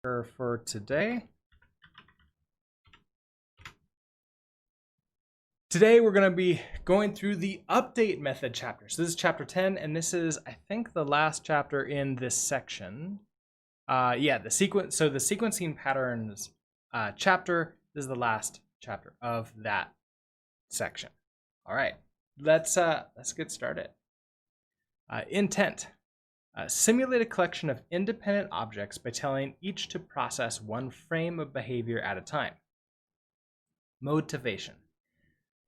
For today. Today we're going to be going through the update method chapter. So this is chapter 10, and this is, I think, the last chapter in this section. The sequence. So the sequencing patterns chapter. This is the last chapter of that section. All right, let's get started. Intent. Simulate a collection of independent objects by telling each to process one frame of behavior at a time. Motivation.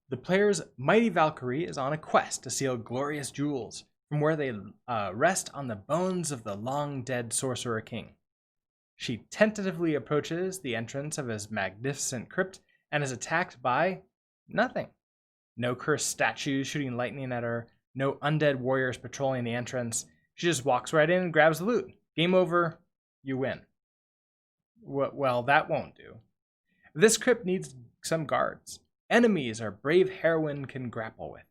The player's mighty Valkyrie is on a quest to steal glorious jewels from where they rest on the bones of the long-dead Sorcerer King. She tentatively approaches the entrance of his magnificent crypt and is attacked by nothing. No cursed statues shooting lightning at her, no undead warriors patrolling the entrance. She just walks right in and grabs the loot. Game over, you win. Well, that won't do. This crypt needs some guards. Enemies our brave heroine can grapple with.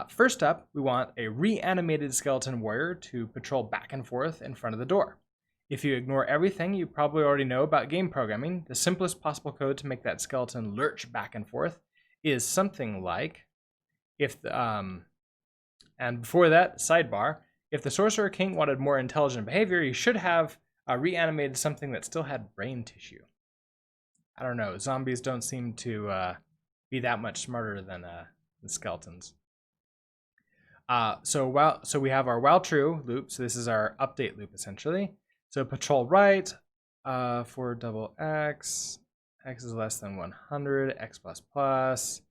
First up, we want a reanimated skeleton warrior to patrol back and forth in front of the door. If you ignore everything you probably already know about game programming, the simplest possible code to make that skeleton lurch back and forth is something like, and before that, sidebar, if the Sorcerer King wanted more intelligent behavior, he should have reanimated something that still had brain tissue. I don't know, zombies don't seem to be that much smarter than the skeletons. So we have our while true loop. So this is our update loop essentially. So patrol right for double x, x is less than 100, x plus plus,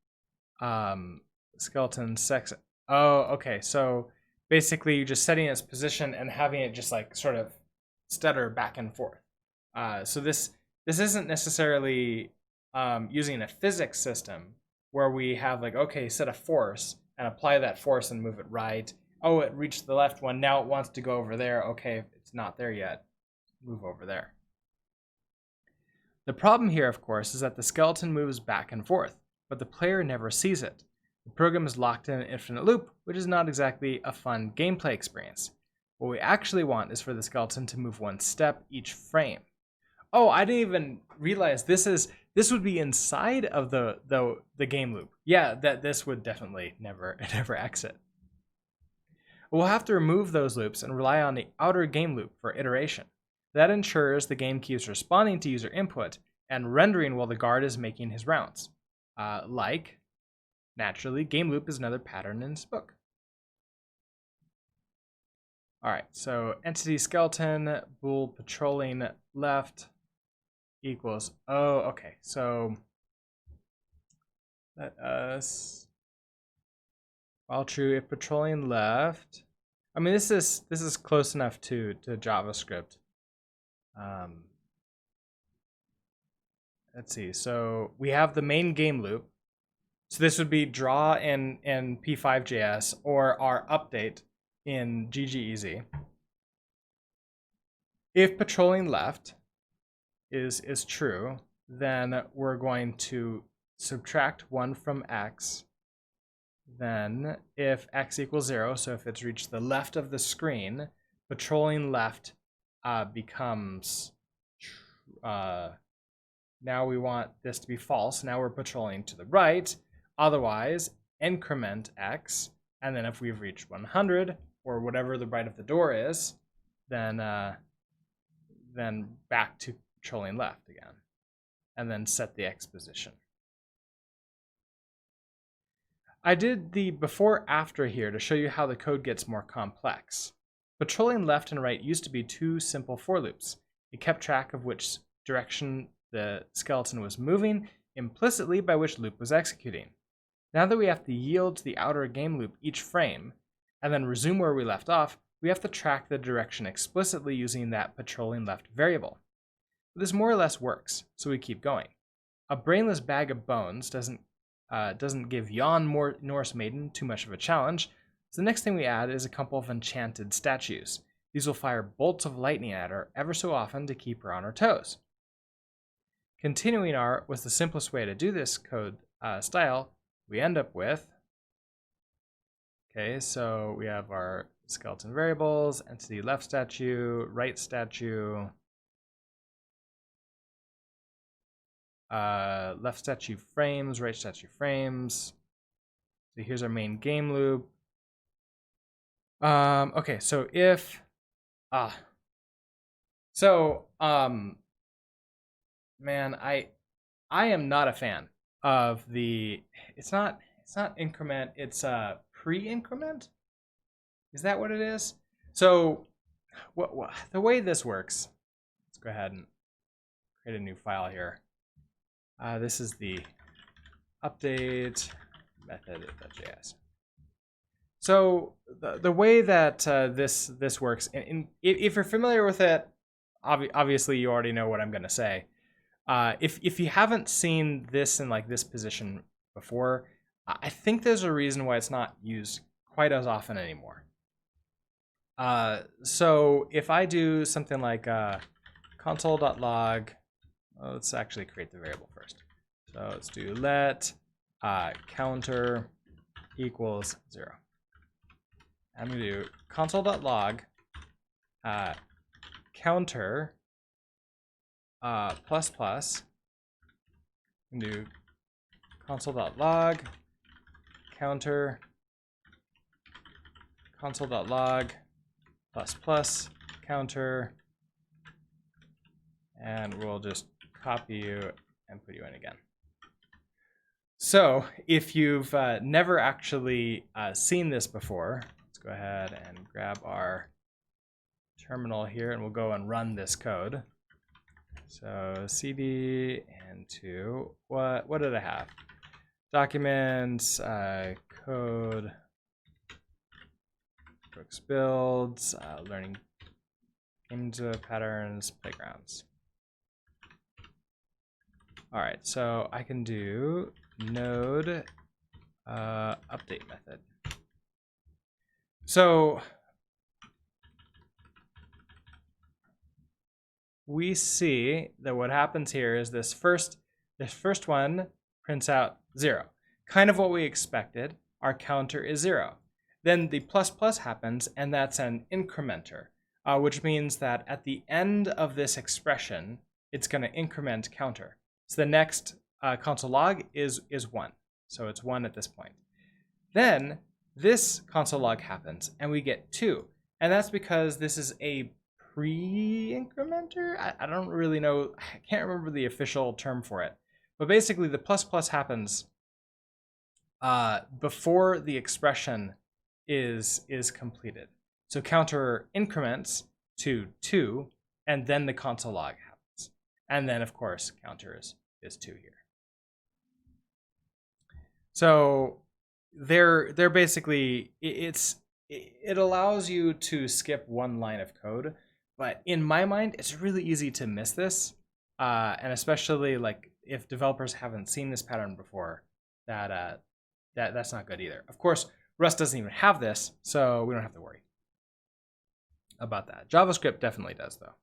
skeleton sex. Oh, okay. So basically you're just setting its position and having it just like sort of stutter back and forth. So this isn't necessarily using a physics system where we have like, okay, set a force and apply that force and move it right. Oh, it reached the left one. Now it wants to go over there. Okay, it's not there yet. Move over there. The problem here, of course, is that the skeleton moves back and forth, but the player never sees it. The program is locked in an infinite loop, which is not exactly a fun gameplay experience. What we actually want is for the skeleton to move one step each frame. Oh, I didn't even realize this would be inside of the game loop. Yeah, that this would definitely never exit. We'll have to remove those loops and rely on the outer game loop for iteration. That ensures the game keeps responding to user input and rendering while the guard is making his rounds. Naturally, game loop is another pattern in this book. All right, so entity skeleton, bool patrolling left equals, oh, okay, so let us, while true, if patrolling left, I mean, this is close enough to JavaScript. Let's see, so we have the main game loop. So this would be draw in P5.js or our update in GGEZ. If patrolling left is true, then we're going to subtract 1 from x. Then if x equals 0, so if it's reached the left of the screen, patrolling left becomes, now we want this to be false. Now we're patrolling to the right. Otherwise, increment x, and then if we've reached 100 or whatever the right of the door is, then back to patrolling left again, and then set the x position. I did the before-after here to show you how the code gets more complex. Patrolling left and right used to be two simple for loops. It kept track of which direction the skeleton was moving implicitly by which loop was executing. Now that we have to yield to the outer game loop each frame, and then resume where we left off, we have to track the direction explicitly using that patrolling left variable. But this more or less works, so we keep going. A brainless bag of bones doesn't give Yon Norse Maiden too much of a challenge, so the next thing we add is a couple of enchanted statues. These will fire bolts of lightning at her ever so often to keep her on her toes. Continuing art was the simplest way to do this code style. We end up with, okay, so we have our skeleton variables, entity left statue, right statue, left statue frames, right statue frames. So here's our main game loop. Okay, so if man, I am not a fan of the it's not increment, it's pre-increment. Is that what it is? So what the way this works, let's go ahead and create a new file here. This is the update method.js. So the way that this works, and if you're familiar with it, obviously you already know what I'm going to say. If you haven't seen this in like this position before, I think there's a reason why it's not used quite as often anymore. So if I do something like console.log, let's actually create the variable first. So let's do let counter equals 0. I'm going to do console.log counter plus plus. I'm going to do console.log counter console.log plus plus counter, and we'll just copy you and put you in again. So if you've never actually seen this before, let's go ahead and grab our terminal here and we'll go and run this code. So cd and to what did I have? Documents, code, Brooks builds, learning into patterns, playgrounds. All right, so I can do node update method. So we see that what happens here is this first one prints out 0. Kind of what we expected. Our counter is 0. Then the plus plus happens, and that's an incrementer, which means that at the end of this expression, it's going to increment counter. So the next console log is 1. So it's 1 at this point. Then this console log happens, and we get 2. And that's because this is a pre-incrementer? I don't really know. I can't remember the official term for it. But basically, the plus plus happens before the expression is completed. So counter increments to 2, and then the console log happens. And then, of course, counter is 2 here. So they're basically, it allows you to skip one line of code, but in my mind, it's really easy to miss this, and especially like if developers haven't seen this pattern before, that's not good either. Of course, Rust doesn't even have this, so we don't have to worry about that. JavaScript definitely does, though.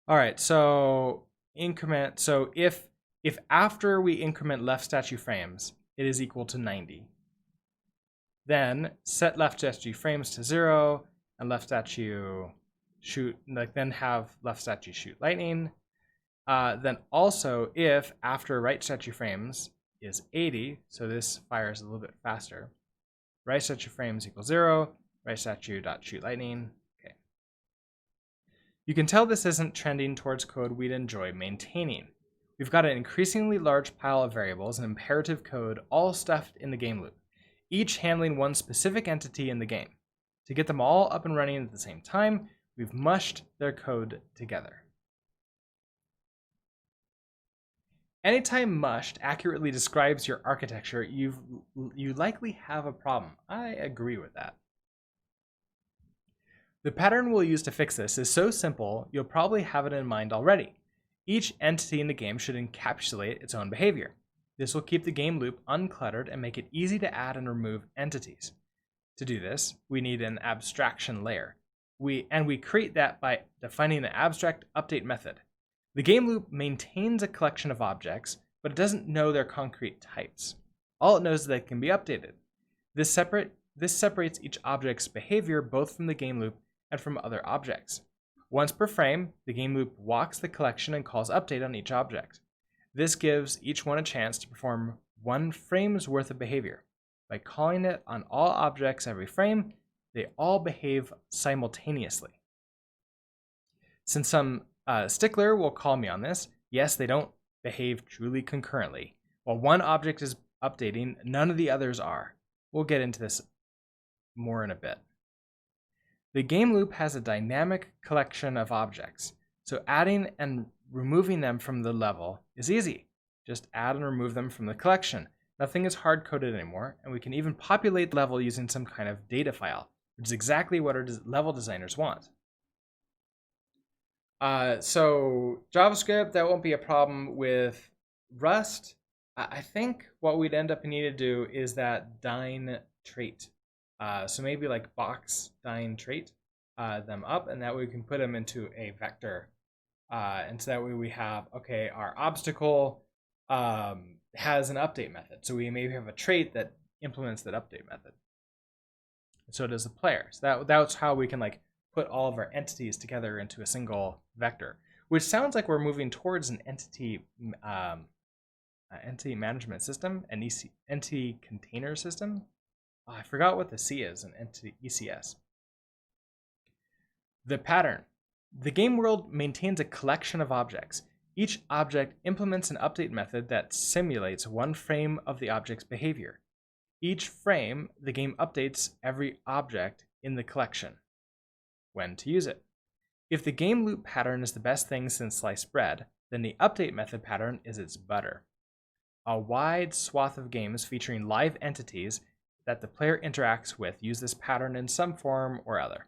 All right, so increment. So if after we increment left statue frames, it is equal to 90, then set left statue frames to 0 and left statue shoot, like then have left statue shoot lightning. Then also if after right statue frames is 80, so this fires a little bit faster, right statue frames equals 0, right statue dot shoot lightning. Okay. You can tell this isn't trending towards code we'd enjoy maintaining. We've got an increasingly large pile of variables and imperative code all stuffed in the game loop, each handling one specific entity in the game. To get them all up and running at the same time, we've mushed their code together. Anytime mushed accurately describes your architecture, you likely have a problem. I agree with that. The pattern we'll use to fix this is so simple, you'll probably have it in mind already. Each entity in the game should encapsulate its own behavior. This will keep the game loop uncluttered and make it easy to add and remove entities. To do this, we need an abstraction layer. We create that by defining an abstract update method. The game loop maintains a collection of objects, but it doesn't know their concrete types. All it knows is that it can be updated. This separates each object's behavior both from the game loop and from other objects. Once per frame, the game loop walks the collection and calls update on each object. This gives each one a chance to perform 1 frame's worth of behavior. By calling it on all objects every frame, they all behave simultaneously. Since some stickler will call me on this, yes, they don't behave truly concurrently. While one object is updating, none of the others are. We'll get into this more in a bit. The game loop has a dynamic collection of objects, so adding and removing them from the level is easy. Just add and remove them from the collection. Nothing is hard-coded anymore, and we can even populate the level using some kind of data file, which is exactly what our level designers want. So JavaScript, that won't be a problem. With Rust, I think what we'd end up needing to do is that dyn trait. So maybe like box dyn trait them up, and that way we can put them into a vector. And so that way we have, okay, our obstacle has an update method. So we maybe have a trait that implements that update method. So does the player. So that's how we can like put all of our entities together into a single vector, which sounds like we're moving towards an entity management system, an entity container system. Oh, I forgot what the C is, an entity ECS. The pattern. The game world maintains a collection of objects. Each object implements an update method that simulates 1 frame of the object's behavior. Each frame, the game updates every object in the collection. When to use it. If the game loop pattern is the best thing since sliced bread, then the update method pattern is its butter. A wide swath of games featuring live entities that the player interacts with use this pattern in some form or other.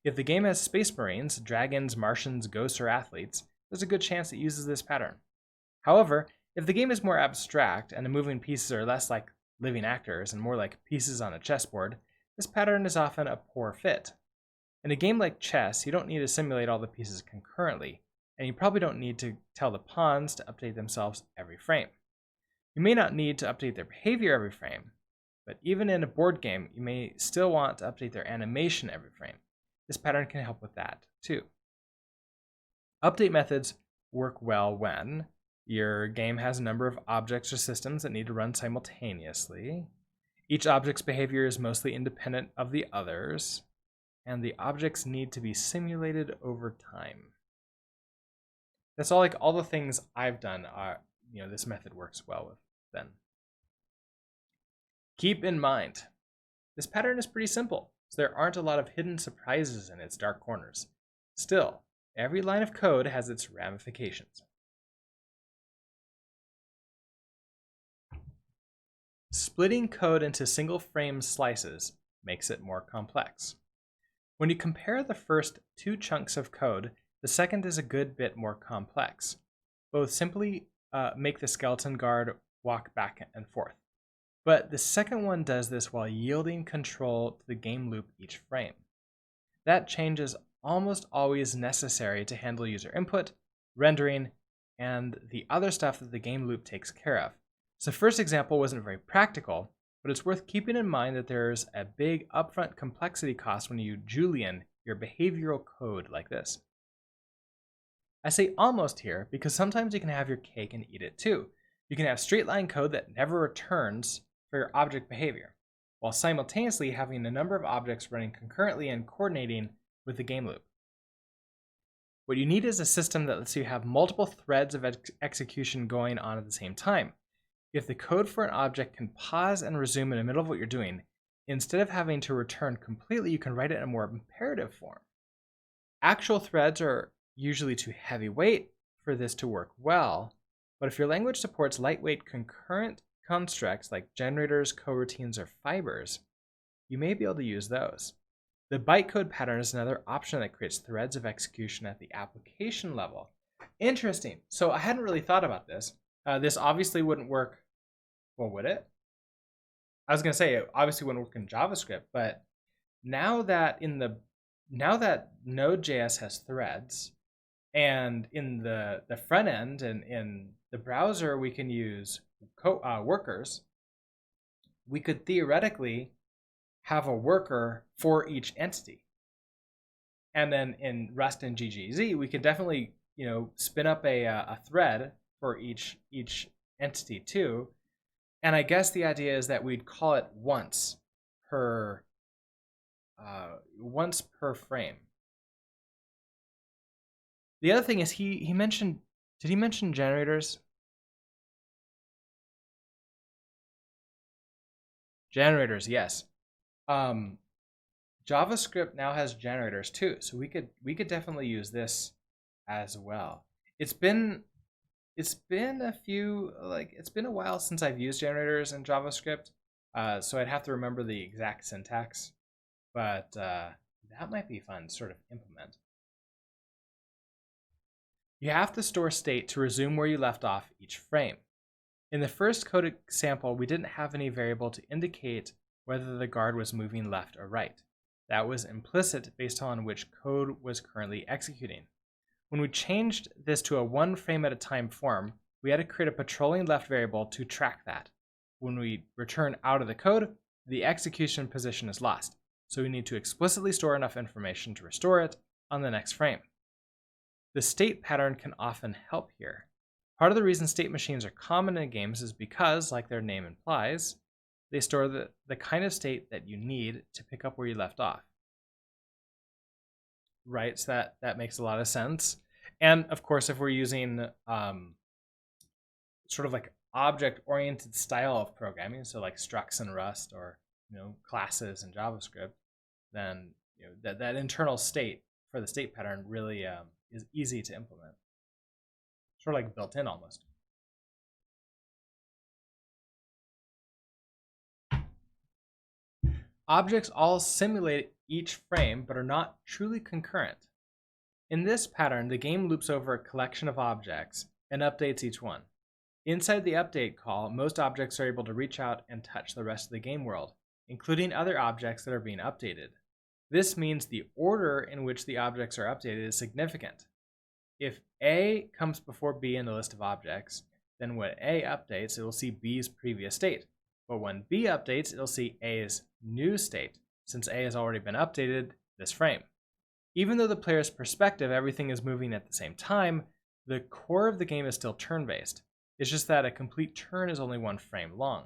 If the game has space marines, dragons, Martians, ghosts, or athletes, there's a good chance it uses this pattern. However, if the game is more abstract and the moving pieces are less like living actors and more like pieces on a chessboard, this pattern is often a poor fit. In a game like chess, you don't need to simulate all the pieces concurrently, and you probably don't need to tell the pawns to update themselves every frame. You may not need to update their behavior every frame, but even in a board game, you may still want to update their animation every frame. This pattern can help with that too. Update methods work well when your game has a number of objects or systems that need to run simultaneously. Each object's behavior is mostly independent of the others, and the objects need to be simulated over time. That's all the things I've done are, this method works well with then. Keep in mind, this pattern is pretty simple, so there aren't a lot of hidden surprises in its dark corners. Still, every line of code has its ramifications. Splitting code into single frame slices makes it more complex. When you compare the first 2 chunks of code, the second is a good bit more complex. Both simply make the skeleton guard walk back and forth. But the second one does this while yielding control to the game loop each frame. That change is almost always necessary to handle user input, rendering, and the other stuff that the game loop takes care of. So the first example wasn't very practical, but it's worth keeping in mind that there's a big upfront complexity cost when you Julian your behavioral code like this. I say almost here because sometimes you can have your cake and eat it too. You can have straight line code that never returns for your object behavior, while simultaneously having a number of objects running concurrently and coordinating with the game loop. What you need is a system that lets you have multiple threads of execution going on at the same time. If the code for an object can pause and resume in the middle of what you're doing, instead of having to return completely, you can write it in a more imperative form. Actual threads are usually too heavyweight for this to work well, but if your language supports lightweight concurrent constructs like generators, coroutines, or fibers, you may be able to use those. The bytecode pattern is another option that creates threads of execution at the application level. Interesting. So I hadn't really thought about this. This obviously wouldn't work. Well, would it? I was going to say it obviously wouldn't work in JavaScript, but now that Node.js has threads, and in the front end and in the browser we can use workers, we could theoretically have a worker for each entity. And then in Rust and GGZ, we can definitely, spin up a thread for each entity too. And I guess the idea is that we'd call it once per frame. The other thing is he mentioned, did he mention generators? Generators, yes. JavaScript now has generators too, so we could definitely use this as well. It's been a while since I've used generators in JavaScript, so I'd have to remember the exact syntax, but that might be fun to sort of implement. You have to store state to resume where you left off each frame. In the first code example, we didn't have any variable to indicate whether the guard was moving left or right. That was implicit based on which code was currently executing. When we changed this to a one frame at a time form, we had to create a patrolling left variable to track that. When we return out of the code, the execution position is lost, so we need to explicitly store enough information to restore it on the next frame. The state pattern can often help here. Part of the reason state machines are common in games is because, like their name implies, they store the kind of state that you need to pick up where you left off. Right, so that makes a lot of sense. And of course, if we're using sort of like object-oriented style of programming, so like structs in Rust or classes in JavaScript, then that internal state for the state pattern really is easy to implement. Sort of like built in almost. Objects all simulate each frame but are not truly concurrent. In this pattern, the game loops over a collection of objects and updates each one. Inside the update call, most objects are able to reach out and touch the rest of the game world, including other objects that are being updated. This means the order in which the objects are updated is significant. If A comes before B in the list of objects, then when A updates, it will see B's previous state. But when B updates, it'll see A's new state, since A has already been updated this frame. Even though the player's perspective, everything is moving at the same time, the core of the game is still turn-based. It's just that a complete turn is only one frame long.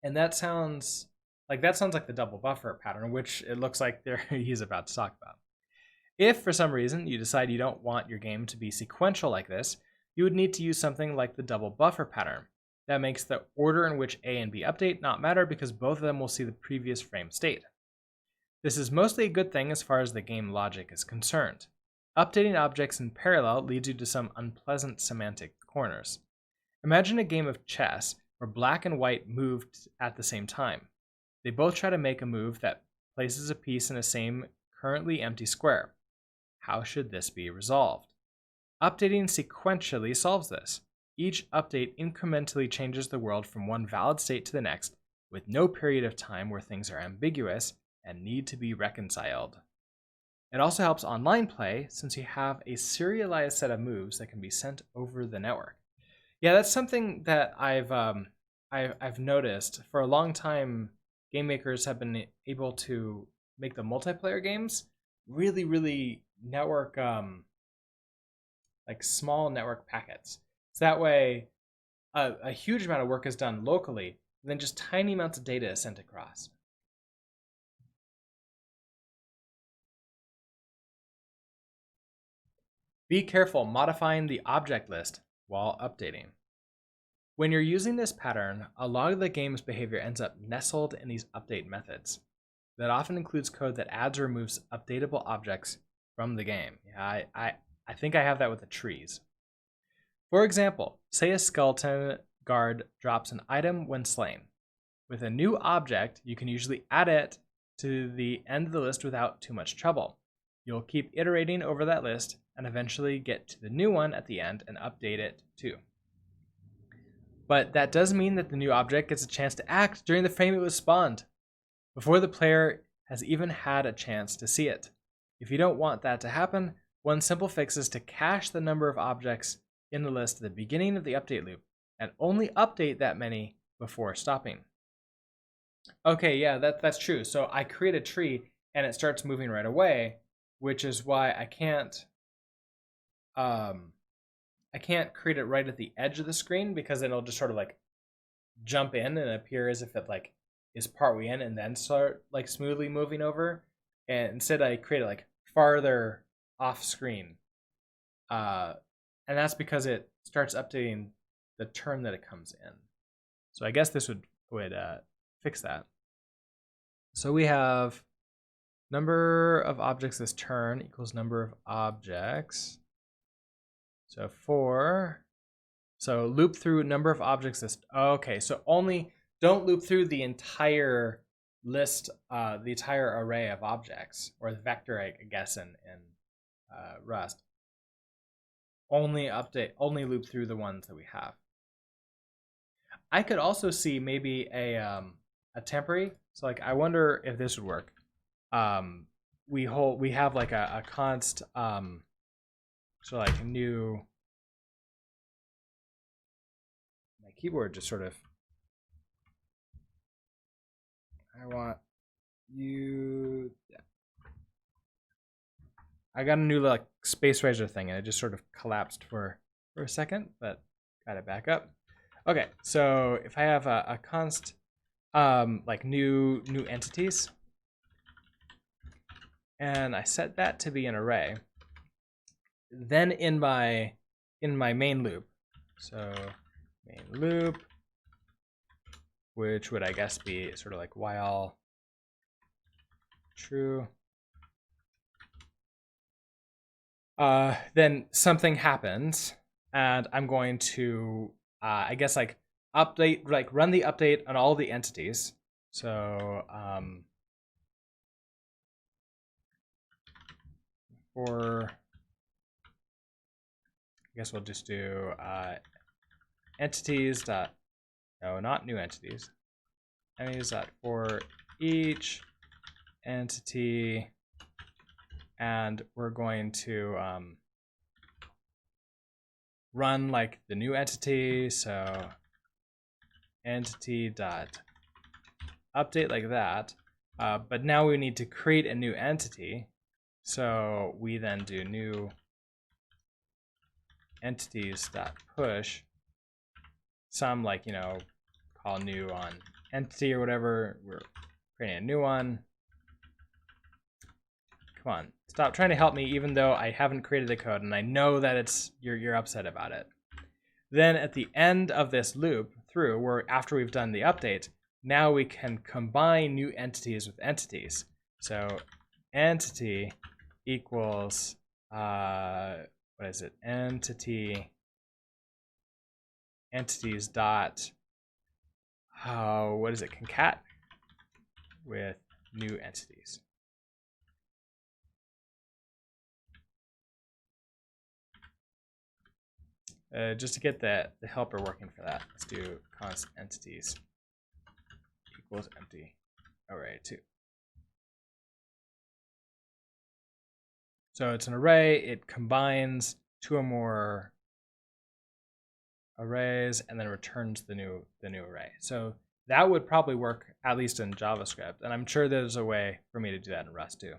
And that sounds like the double buffer pattern, which it looks like he's about to talk about. If for some reason you decide you don't want your game to be sequential like this, you would need to use something like the double buffer pattern. That makes the order in which A and B update not matter because both of them will see the previous frame state. This is mostly a good thing as far as the game logic is concerned. Updating objects in parallel leads you to some unpleasant semantic corners. Imagine a game of chess where black and white moved at the same time. They both try to make a move that places a piece in the same currently empty square. How should this be resolved? Updating sequentially solves this. Each update incrementally changes the world from one valid state to the next, with no period of time where things are ambiguous and need to be reconciled. It also helps online play since you have a serialized set of moves that can be sent over the network. Yeah, that's something that I've noticed. For a long time, game makers have been able to make the multiplayer games really, really network, like small network packets. So that way, a huge amount of work is done locally, and then just tiny amounts of data is sent across. Be careful modifying the object list while updating. When you're using this pattern, a lot of the game's behavior ends up nestled in these update methods. That often includes code that adds or removes updatable objects from the game. Yeah, I think I have that with the trees. For example, say a skeleton guard drops an item when slain. With a new object, you can usually add it to the end of the list without too much trouble. You'll keep iterating over that list and eventually get to the new one at the end and update it too. But that does mean that the new object gets a chance to act during the frame it was spawned, before the player has even had a chance to see it. If you don't want that to happen, one simple fix is to cache the number of objects in the list at the beginning of the update loop and only update that many before stopping. Okay, yeah, that's true. So I create a tree and it starts moving right away, which is why I can't create it right at the edge of the screen, because then it'll just sort of like jump in and appear as if it like is partway in and then start like smoothly moving over. And instead I create it like farther off screen. And that's because it starts updating the turn that it comes in. So I guess this would fix that. So we have number of objects this turn equals number of objects. So so loop through number of objects this, okay, so don't loop through the entire list, the entire array of objects, or the vector, I guess, in Rust. Only loop through the ones that we have. I could also see maybe a temporary. So like, I wonder if this would work. We have like a const, so like new. My keyboard just sort of. I want you. I got a new like space razor thing, and it just sort of collapsed for a second, but got it back up. Okay, so if I have a const, like new entities, and I set that to be an array, then in my main loop, so main loop, which would I guess be sort of like while true, then something happens, and I'm going to I guess like update, like run the update on all the entities. So for, I guess we'll just do entities dot, no, not new entities. Entities dot for each entity, and we're going to run like the new entity. So entity dot update like that. But now we need to create a new entity. So we then do new entities dot push some, like, you know, call new on entity or whatever. We're creating a new one. Come on, stop trying to help me, even though I haven't created the code and I know that you're upset about it. Then at the end of this loop through, where after we've done the update, now we can combine new entities with entities. So entity equals what is it? Entities dot, what is it? Concat with new entities. Just to get the helper working for that, let's do const entities equals empty array 2. So it's an array, it combines 2 or more arrays and then returns the new array. So that would probably work, at least in JavaScript, and I'm sure there's a way for me to do that in Rust too.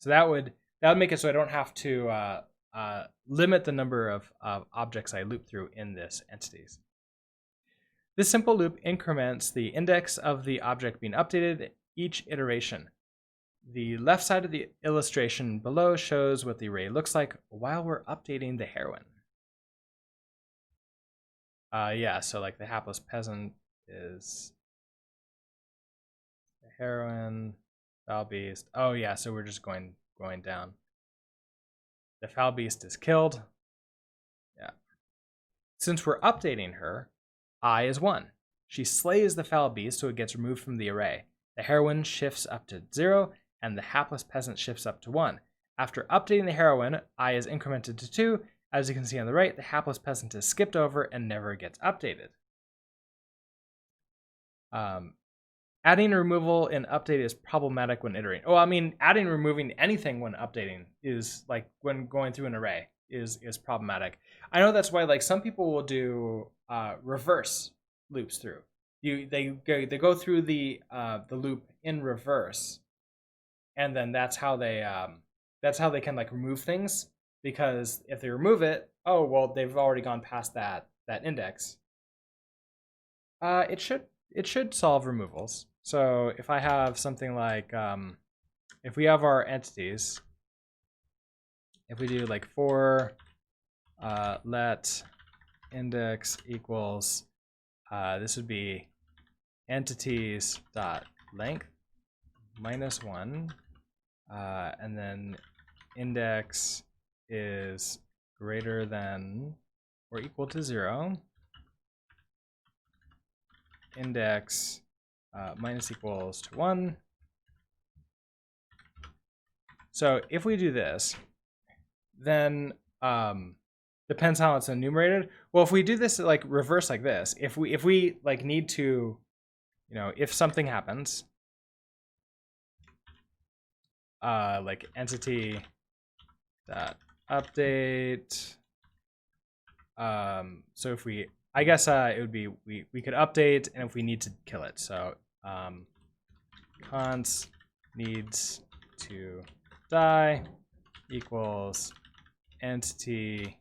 So that would make it so I don't have to limit the number of objects I loop through in this entities. This simple loop increments the index of the object being updated each iteration. The left side of the illustration below shows what the array looks like while we're updating the heroine. Yeah, so like the hapless peasant is the heroine, foul beast. Oh yeah, so we're just going down. The foul beast is killed. Yeah. Since we're updating her, I is 1. She slays the foul beast, so it gets removed from the array. The heroine shifts up to 0, and the hapless peasant shifts up to 1. After updating the heroine, I is incremented to 2. As you can see on the right, the hapless peasant is skipped over and never gets updated. Adding removal in update is problematic when iterating. Oh, I mean, adding and removing anything when updating is, like, when going through an array is problematic. I know that's why, like, some people will do reverse loops through. They go through the loop in reverse, and then that's how they can like remove things, because if they remove it, oh well, they've already gone past that index. It should solve removals. So if I have something like if we have our entities, if we do like for let index equals this would be entities dot length -1, and then index is greater than or equal to 0. Index minus equals to 1. So if we do this, then depends how it's enumerated. Well, if we do this like reverse like this, if we like need to, if something happens, like entity dot update. So if we, I guess it would be we could update, and if we need to kill it, so const needs to die equals entities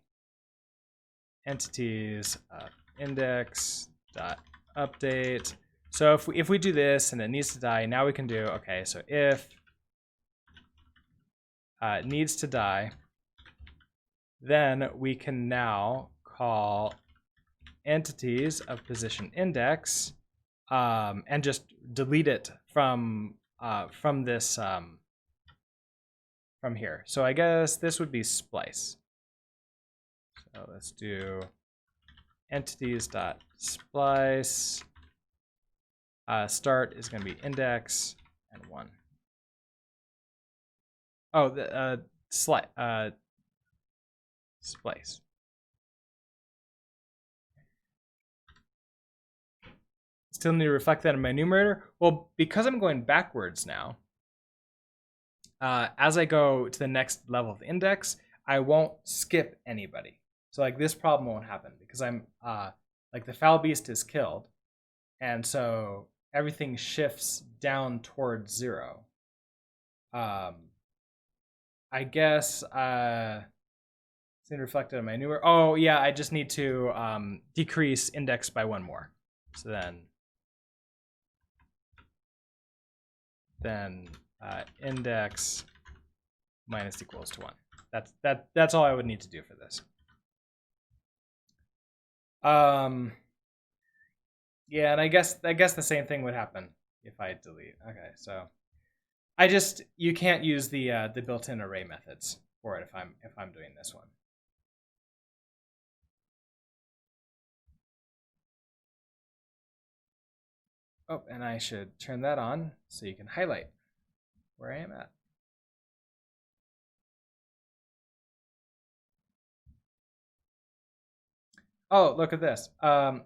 index dot update. So if we do this and it needs to die, now we can do, okay, so if needs to die, then we can now call entities of position index and just delete it from this from here. So I guess this would be splice. So let's do entities dot splice. Start is going to be index and 1. Oh, the splice. Still need to reflect that in my numerator. Well, because I'm going backwards now, as I go to the next level of the index, I won't skip anybody. So like this problem won't happen because I'm like the foul beast is killed, and so everything shifts down towards 0. I guess it's reflected in my numerator. Oh yeah, I just need to decrease index by 1 more. So then index minus equals to 1. That's all I would need to do for this. Yeah, and I guess the same thing would happen if I delete. Okay, so you can't use the built-in array methods for it if I'm doing this one. Oh, and I should turn that on so you can highlight where I am at. Oh, look at this. A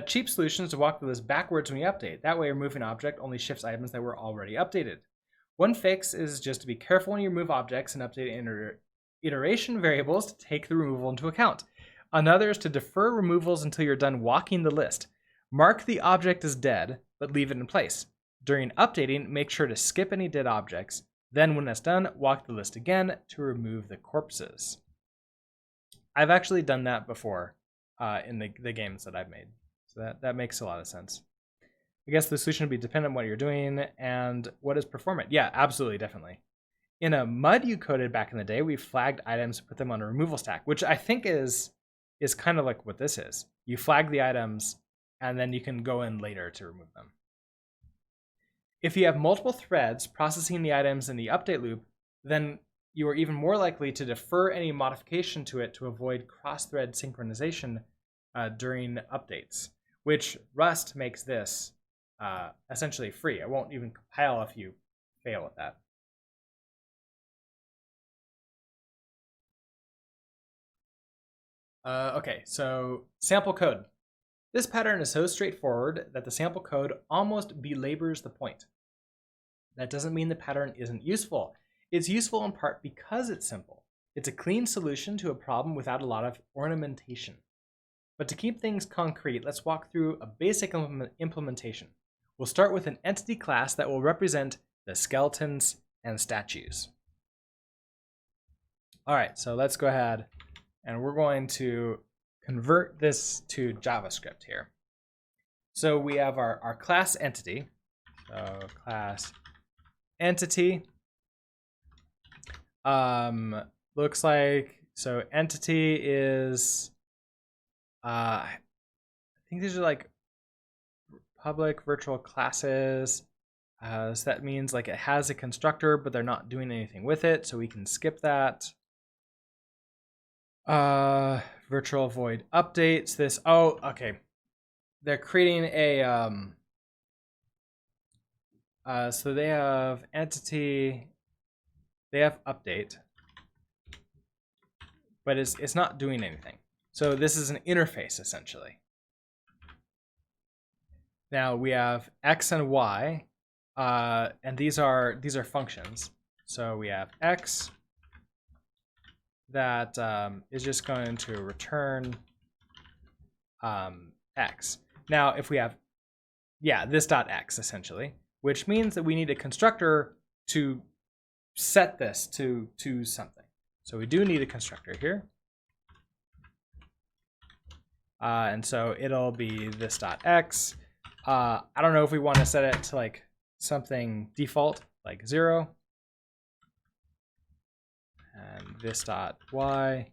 cheap solution is to walk through this backwards when you update. That way, removing an object only shifts items that were already updated. One fix is just to be careful when you remove objects and update iteration variables to take the removal into account. Another is to defer removals until you're done walking the list. Mark the object as dead, but leave it in place. During updating, make sure to skip any dead objects. Then when that's done, walk the list again to remove the corpses. I've actually done that before in the games that I've made. So that makes a lot of sense. I guess the solution would be dependent on what you're doing and what is performant. Yeah, absolutely, definitely. In a mud you coded back in the day, we flagged items, put them on a removal stack, which I think is kind of like what this is. You flag the items, and then you can go in later to remove them. If you have multiple threads processing the items in the update loop, then you are even more likely to defer any modification to it to avoid cross-thread synchronization during updates, which Rust makes this essentially free. It won't even compile if you fail at that. Okay, so sample code. This pattern is so straightforward that the sample code almost belabors the point. That doesn't mean the pattern isn't useful. It's useful in part because it's simple. It's a clean solution to a problem without a lot of ornamentation. But to keep things concrete, let's walk through a basic implementation. We'll start with an entity class that will represent the skeletons and statues. All right, so let's go ahead and we're going to convert this to JavaScript here. So we have our class entity. So class entity looks like, so entity is, I think these are like public virtual classes. So that means like it has a constructor, but they're not doing anything with it. So we can skip that. Virtual void updates this. Oh, okay. They're creating a, so they have entity, they have update, but it's not doing anything. So this is an interface essentially. Now we have X and Y, and these are functions. So we have X that is just going to return X. Now if we have, this dot X essentially, which means that we need a constructor to set this to something. So we do need a constructor here. And so it'll be this dot X. I don't know if we want to set it to like something default, like 0. And this dot Y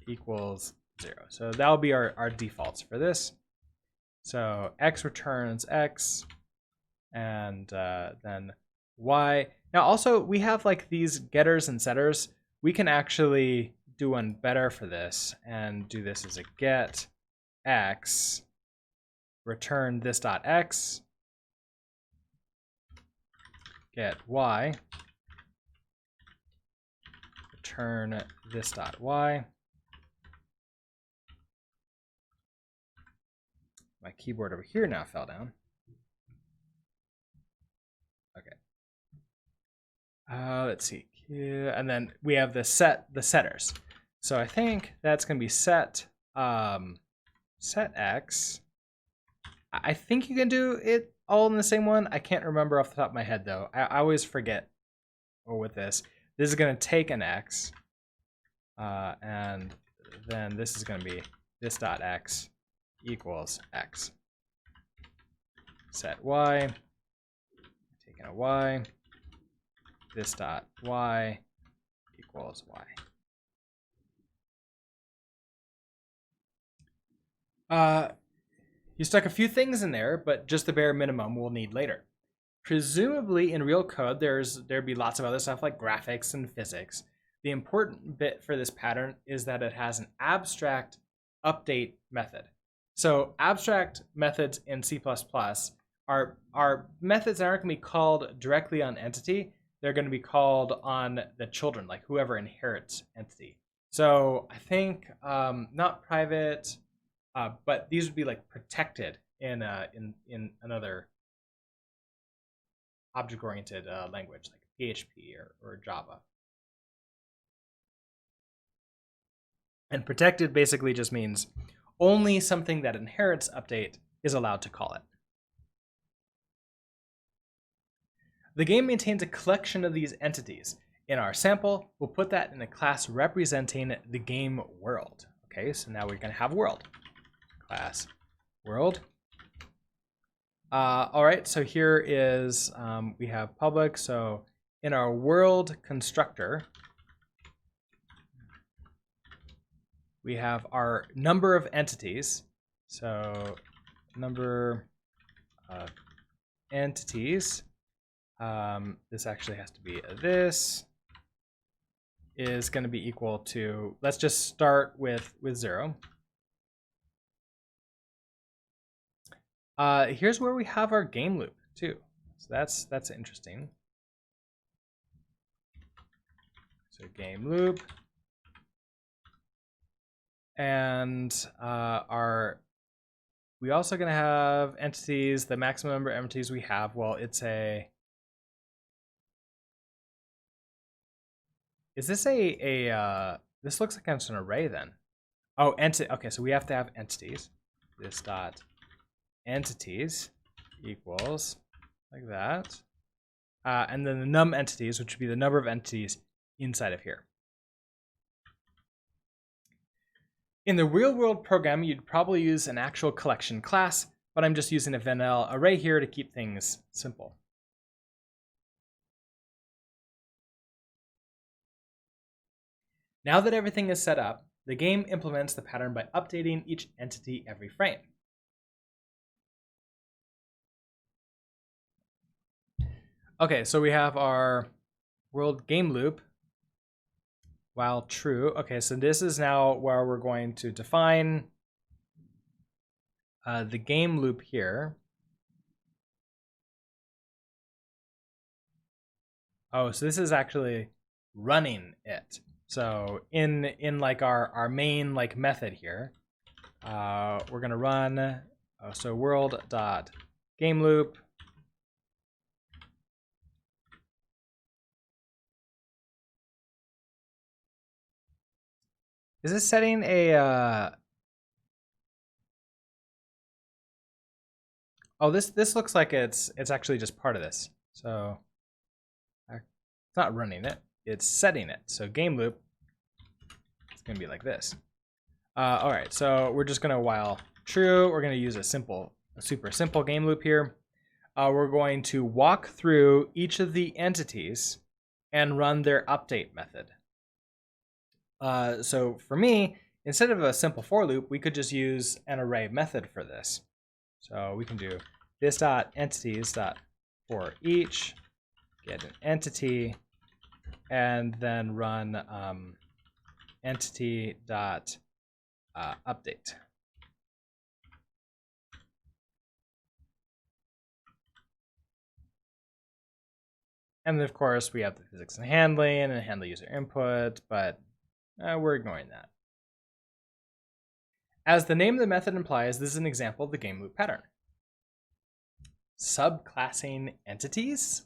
equals 0. So that'll be our defaults for this. So X returns X, and then Y. Now also we have like these getters and setters. We can actually do one better for this and do this as a get X, return this dot X, get Y, return this dot Y. My keyboard over here now fell down. Okay. Let's see. And then we have the setters. So I think that's going to be set X. I think you can do it all in the same one. I can't remember off the top of my head though. I always forget. With this is going to take an X, and then this is going to be this dot X equals X. Set Y, taking a Y, this dot Y equals Y. You stuck a few things in there, but just the bare minimum we'll need later. Presumably in real code, there'd be lots of other stuff like graphics and physics. The important bit for this pattern is that it has an abstract update method. So abstract methods in C++ are methods that aren't going to be called directly on entity. They're going to be called on the children, like whoever inherits entity. So I think not private, but these would be like protected in another object-oriented language like PHP or Java. And protected basically just means only something that inherits update is allowed to call it. The game maintains a collection of these entities. In our sample, we'll put that in a class representing the game world. Okay, so now we're going to have world. Class world. All right, so here is, we have public. So in our world constructor, we have our number of entities. So number of entities, this actually has to be this, is going to be equal to, let's just start with 0. Here's where we have our game loop too. So that's interesting. So game loop, and we also gonna have entities. The maximum number of entities we have. Well, it's a. Is this a this looks like it's an array then? Oh, okay, so we have to have entities. This dot entities equals like that. And then the num entities, which would be the number of entities inside of here. In the real world program, you'd probably use an actual collection class, but I'm just using a vanilla array here to keep things simple. Now that everything is set up, the game implements the pattern by updating each entity every frame. Okay, so we have our world game loop while true. Okay, so this is now where we're going to define the game loop here. Oh, so this is actually running it. So in like our main like method here, we're gonna run so world dot game loop. Is this setting a oh, this looks like it's actually just part of this. So it's not running it, it's setting it. So game loop, it's gonna be like this. All right, so we're just gonna while true, we're gonna use a super simple game loop here. We're going to walk through each of the entities and run their update method. So for me, instead of a simple for loop, we could just use an array method for this. So we can do this dot entities dot for each, get an entity, and then run entity dot update. And then of course we have the physics and handle user input, but we're ignoring that. As the name of the method implies, this is an example of the game loop pattern. Subclassing entities.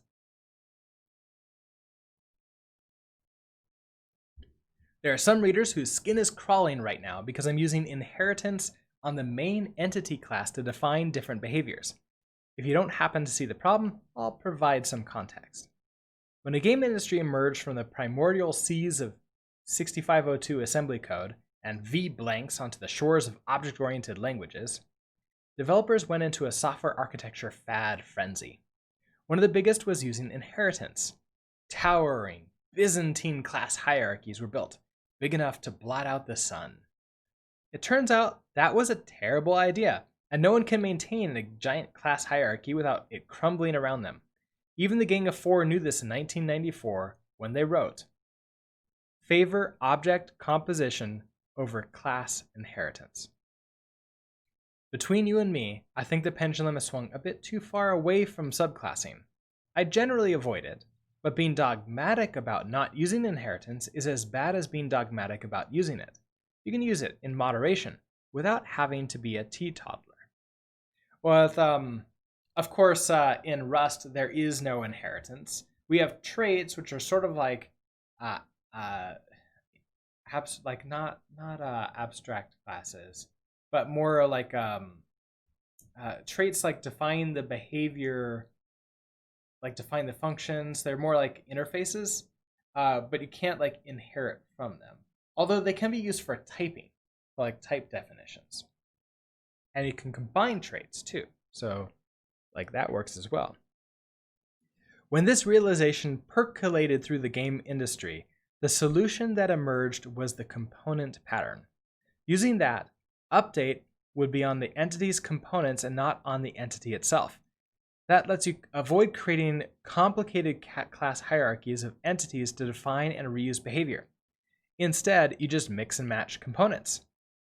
There are some readers whose skin is crawling right now because I'm using inheritance on the main entity class to define different behaviors. If you don't happen to see the problem, I'll provide some context. When the game industry emerged from the primordial seas of 6502 assembly code and V blanks onto the shores of object-oriented languages, developers went into a software architecture fad frenzy. One of the biggest was using inheritance. Towering Byzantine class hierarchies were built, big enough to blot out the sun. It turns out that was a terrible idea, and no one can maintain a giant class hierarchy without it crumbling around them. Even the Gang of Four knew this in 1994 when they wrote, "Favor object composition over class inheritance." Between you and me, I think the pendulum has swung a bit too far away from subclassing. I generally avoid it, but being dogmatic about not using inheritance is as bad as being dogmatic about using it. You can use it in moderation without having to be a teetotaler. With, of course, in Rust, there is no inheritance. We have traits, which are sort of like, not abstract classes, but more like traits like define the behavior, like define the functions. They're more like interfaces, but you can't like inherit from them. Although they can be used for typing, like type definitions. And you can combine traits too. So like that works as well. When this realization percolated through the game industry, the solution that emerged was the component pattern. Using that, update would be on the entity's components and not on the entity itself. That lets you avoid creating complicated class hierarchies of entities to define and reuse behavior. Instead, you just mix and match components.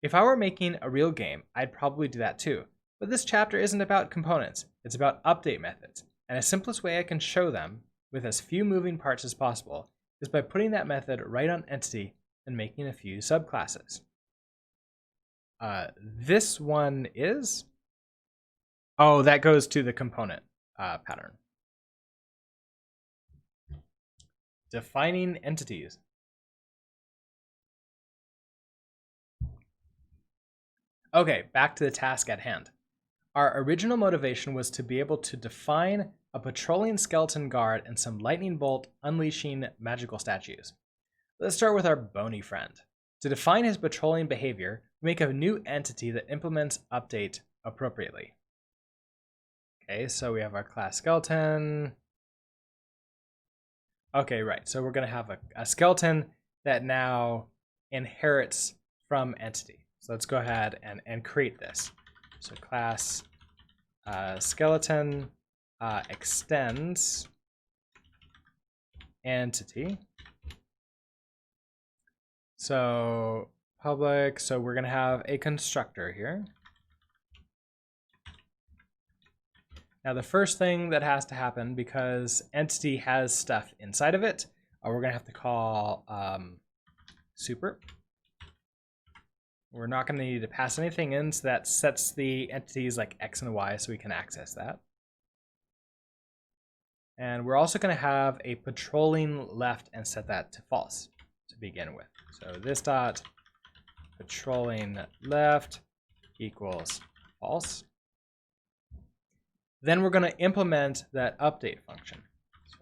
If I were making a real game, I'd probably do that too. But this chapter isn't about components, it's about update methods. And the simplest way I can show them, with as few moving parts as possible, is by putting that method right on entity and making a few subclasses. This one is? Oh, that goes to the component pattern. Defining entities. Okay, back to the task at hand. Our original motivation was to be able to define a patrolling skeleton guard and some lightning bolt unleashing magical statues. Let's start with our bony friend. To define his patrolling behavior, we make a new entity that implements update appropriately. Okay, so we have our class skeleton. Okay, right. So we're going to have a skeleton that now inherits from entity. So let's go ahead and create this. So class skeleton extends entity. So public, so we're going to have a constructor here. Now the first thing that has to happen, because entity has stuff inside of it, we're going to have to call super. We're not going to need to pass anything in, so that sets the entities like X and Y so we can access that. And we're also going to have a patrolling left and set that to false to begin with. So this dot patrolling left equals false. Then we're going to implement that update function. So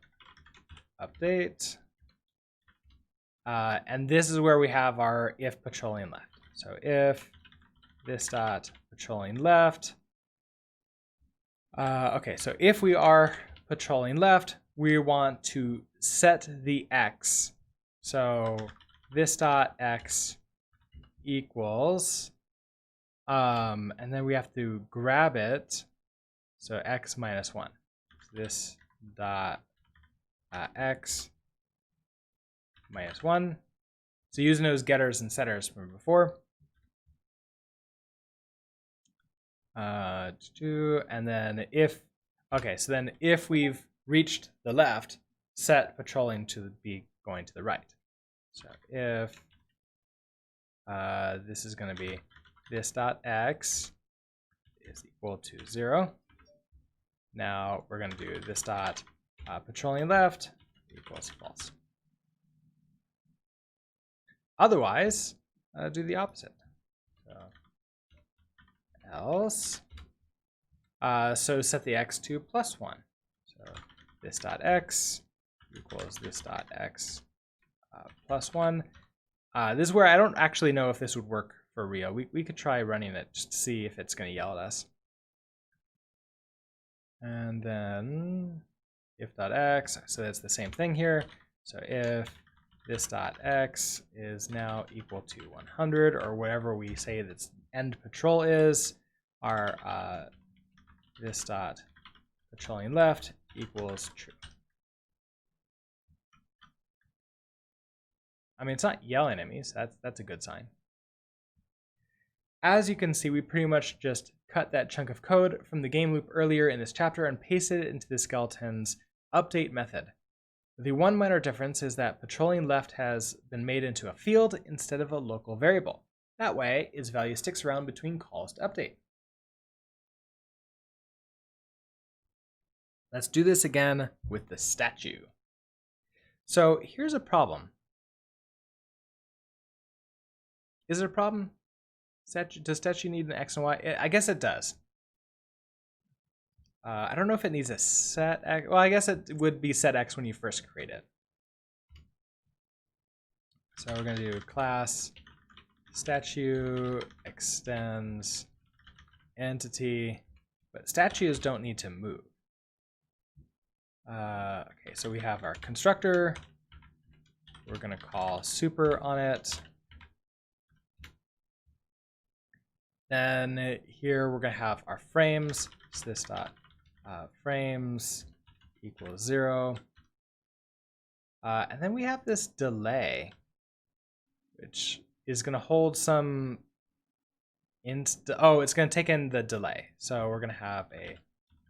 update. And this is where we have our if patrolling left. So if this dot patrolling left. Okay, so if we are patrolling left, we want to set the X. So this dot X equals, and then we have to grab it. So X minus 1. So this dot X minus 1. So using those getters and setters from before. And then if, okay, so then if we've reached the left, set patrolling to be going to the right. So if this is going to be this dot X is equal to 0. Now we're going to do this dot patrolling left equals false. Otherwise, do the opposite. So else, so set the X to plus 1. So this dot X equals this dot X plus 1. This is where I don't actually know if this would work for real. We could try running it just to see if it's going to yell at us. And then if dot X, so that's the same thing here. So if this dot X is now equal to 100, or whatever we say that's end patrol is, our this dot patrolling left equals true. I mean, it's not yelling at me, so that's a good sign. As you can see, we pretty much just cut that chunk of code from the game loop earlier in this chapter and pasted it into the skeleton's update method. The one minor difference is that patrolling left has been made into a field instead of a local variable. That way, its value sticks around between calls to update. Let's do this again with the statue. So here's a problem. Is it a problem? Does statue need an X and Y? I guess it does. I don't know if it needs a set X. Well, I guess it would be set X when you first create it. So we're going to do class statue extends entity, but statues don't need to move. Okay, so we have our constructor. We're going to call super on it. Then here we're going to have our frames. So this dot frames equals 0. And then we have this delay, which is going to hold some it's going to take in the delay. So we're going to have a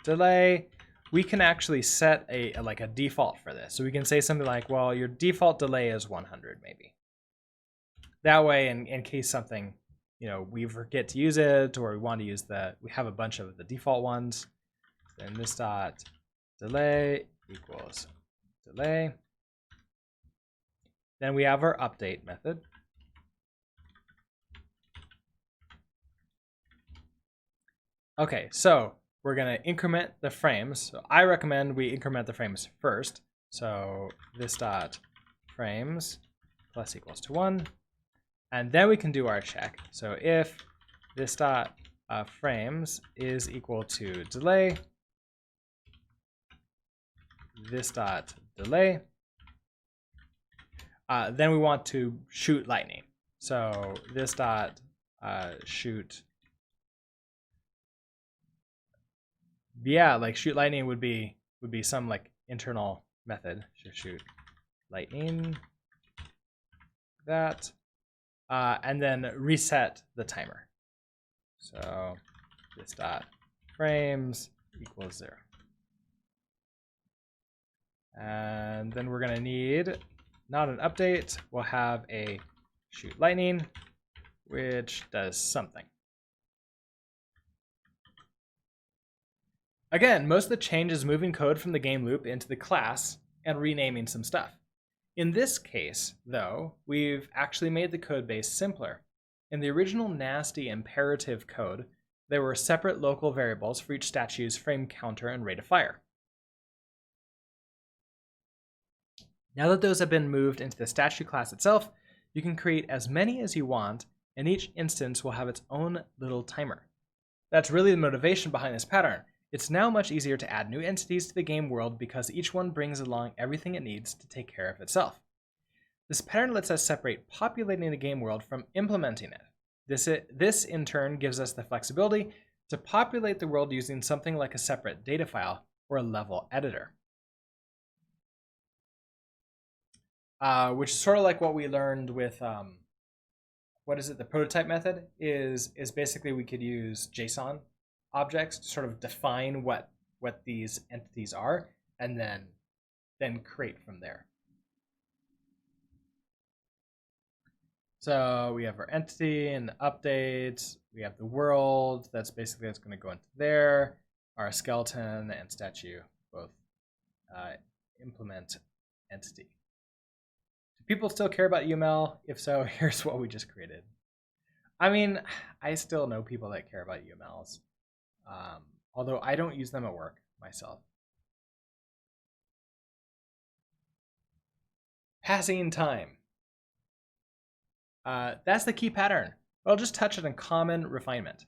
delay. We can actually set a default for this. So we can say something like, well, your default delay is 100 maybe. That way, in case something, we forget to use it, or we want to use we have a bunch of the default ones. Then this dot delay equals delay. Then we have our update method. Okay, so we're going to increment the frames. So I recommend we increment the frames first. So this dot frames plus equals to 1. And then we can do our check. So if this dot frames is equal to delay, this dot delay, then we want to shoot lightning. So this dot shoot. Yeah, like shoot lightning would be some like internal method. So shoot lightning, that, and then reset the timer. So this dot frames equals 0. And then we're gonna need not an update. We'll have a shoot lightning, which does something. Again, most of the change is moving code from the game loop into the class and renaming some stuff. In this case, though, we've actually made the code base simpler. In the original nasty imperative code, there were separate local variables for each statue's frame counter and rate of fire. Now that those have been moved into the statue class itself, you can create as many as you want, and each instance will have its own little timer. That's really the motivation behind this pattern. It's now much easier to add new entities to the game world because each one brings along everything it needs to take care of itself. This pattern lets us separate populating the game world from implementing it. This in turn gives us the flexibility to populate the world using something like a separate data file or a level editor. Which is sort of like what we learned with, the prototype method is basically we could use JSON objects to sort of define what these entities are and then create from there. So we have our entity and the updates. We have the world. That's going to go into there. Our skeleton and statue both implement entity. Do people still care about UML? If so, here's what we just created. I mean, I still know people that care about UMLs, although I don't use them at work myself. Passing time. That's the key pattern. I'll just touch on a common refinement.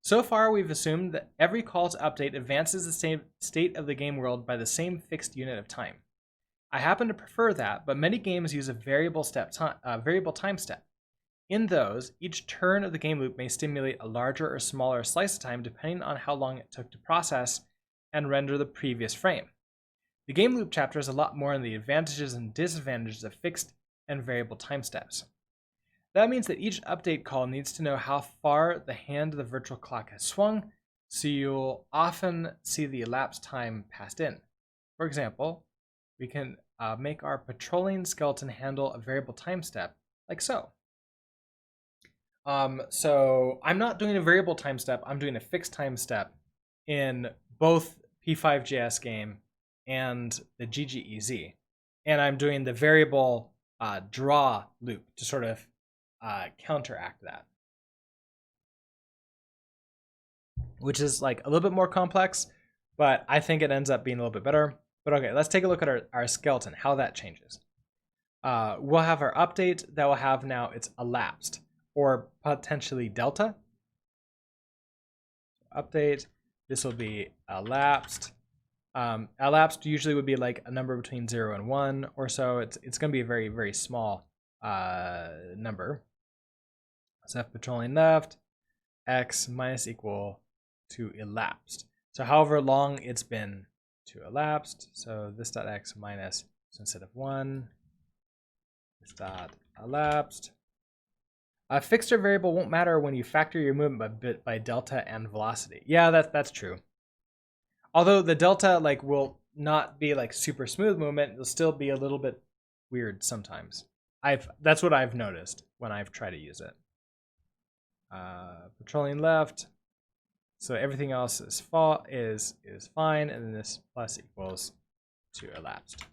So far, we've assumed that every call to update advances the same state of the game world by the same fixed unit of time. I happen to prefer that, but many games use a variable time step. In those, each turn of the game loop may stimulate a larger or smaller slice of time depending on how long it took to process and render the previous frame. The game loop chapter is a lot more on the advantages and disadvantages of fixed and variable time steps. That means that each update call needs to know how far the hand of the virtual clock has swung, so you'll often see the elapsed time passed in. For example, we can make our patrolling skeleton handle a variable time step, like so. So I'm not doing a variable time step, I'm doing a fixed time step in both P5JS game and the GGEZ. And I'm doing the variable draw loop to sort of counteract that, which is like a little bit more complex, but I think it ends up being a little bit better. But okay, let's take a look at our skeleton, how that changes. We'll have our update that will have now it's elapsed or potentially delta. Update, this will be elapsed. Elapsed usually would be like a number between 0 and 1 or so. It's going to be a very, very small number. So F patrolling left, X minus equal to elapsed. So however long it's been to elapsed. So this dot X minus, so instead of 1, this dot elapsed. A fixed or variable won't matter when you factor your movement by delta and velocity. Yeah, that's true. Although the delta will not be like super smooth movement, it'll still be a little bit weird sometimes. That's what I've noticed when I've tried to use it. Patrolling left, so everything else is fine, and then this plus equals to elapsed.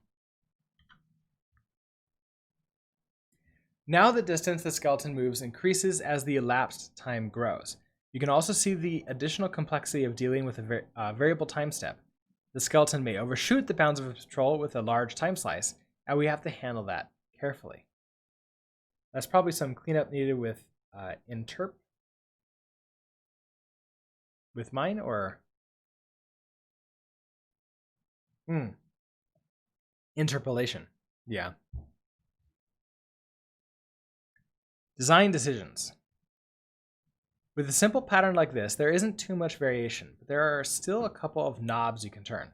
Now the distance the skeleton moves increases as the elapsed time grows. You can also see the additional complexity of dealing with a variable time step. The skeleton may overshoot the bounds of control with a large time slice, and we have to handle that carefully. That's probably some cleanup needed with interp. With mine, or interpolation. Yeah. Design decisions. With a simple pattern like this, there isn't too much variation, but there are still a couple of knobs you can turn.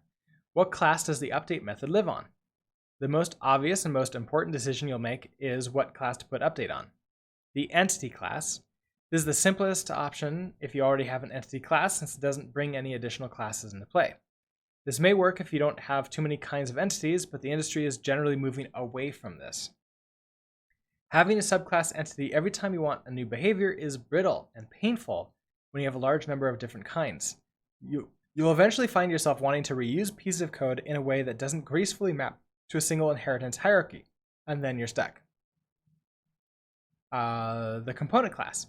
What class does the update method live on? The most obvious and most important decision you'll make is what class to put update on. The entity class. This is the simplest option if you already have an entity class, since it doesn't bring any additional classes into play. This may work if you don't have too many kinds of entities, but the industry is generally moving away from this. Having a subclass entity every time you want a new behavior is brittle and painful when you have a large number of different kinds. You'll eventually find yourself wanting to reuse pieces of code in a way that doesn't gracefully map to a single inheritance hierarchy, and then you're stuck. The component class.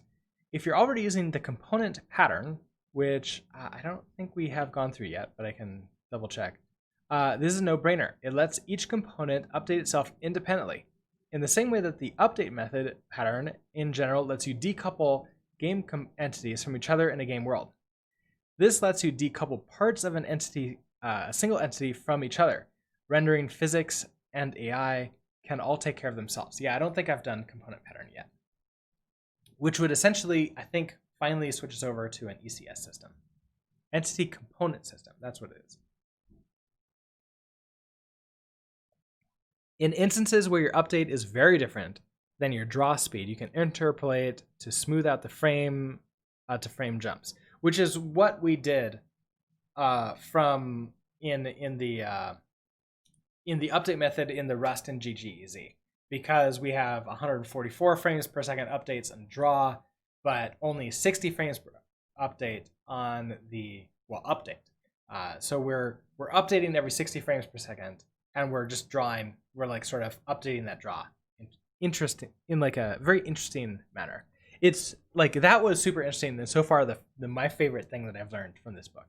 If you're already using the component pattern, which I don't think we have gone through yet, but I can double check. This is a no-brainer. It lets each component update itself independently, in the same way that the update method pattern in general lets you decouple game entities from each other in a game world. This lets you decouple parts of an entity, a single entity, from each other, rendering physics and AI can all take care of themselves. Yeah, I don't think I've done component pattern yet, which would essentially, I think, finally switch us over to an ECS system. Entity component system, that's what it is. In instances where your update is very different than your draw speed, you can interpolate to smooth out the frame to frame jumps, which is what we did from in the update method in the Rust and GGEZ, because we have 144 frames per second updates on draw, but only 60 frames per update on the update. So we're updating every 60 frames per second, and we're just drawing. We're like sort of updating that draw in like a very interesting manner. It's like that was super interesting, and so far my favorite thing that I've learned from this book.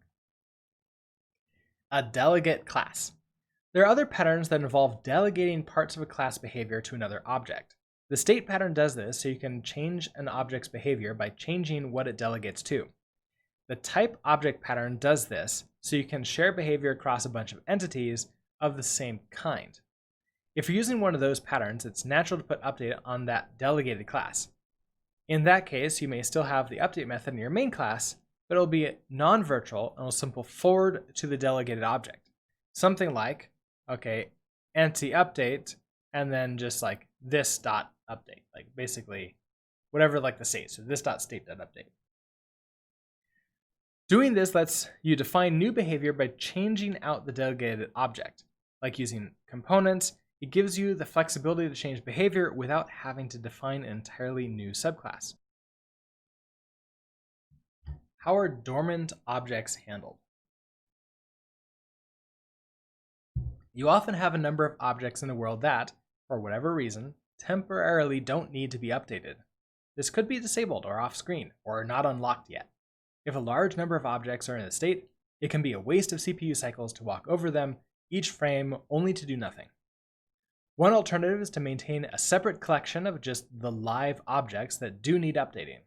A delegate class. There are other patterns that involve delegating parts of a class behavior to another object. The state pattern does this so you can change an object's behavior by changing what it delegates to. The type object pattern does this so you can share behavior across a bunch of entities of the same kind. If you're using one of those patterns, it's natural to put update on that delegated class. In that case, you may still have the update method in your main class, but it'll be non-virtual and will simply forward to the delegated object. Something like, okay, entity update, and then just like this dot update, like basically whatever like the state. So this dot state dot update. Doing this lets you define new behavior by changing out the delegated object. Like using components, it gives you the flexibility to change behavior without having to define an entirely new subclass. How are dormant objects handled? You often have a number of objects in the world that, for whatever reason, temporarily don't need to be updated. This could be disabled or off screen, or not unlocked yet. If a large number of objects are in a state, it can be a waste of CPU cycles to walk over them, each frame only to do nothing. One alternative is to maintain a separate collection of just the live objects that do need updating.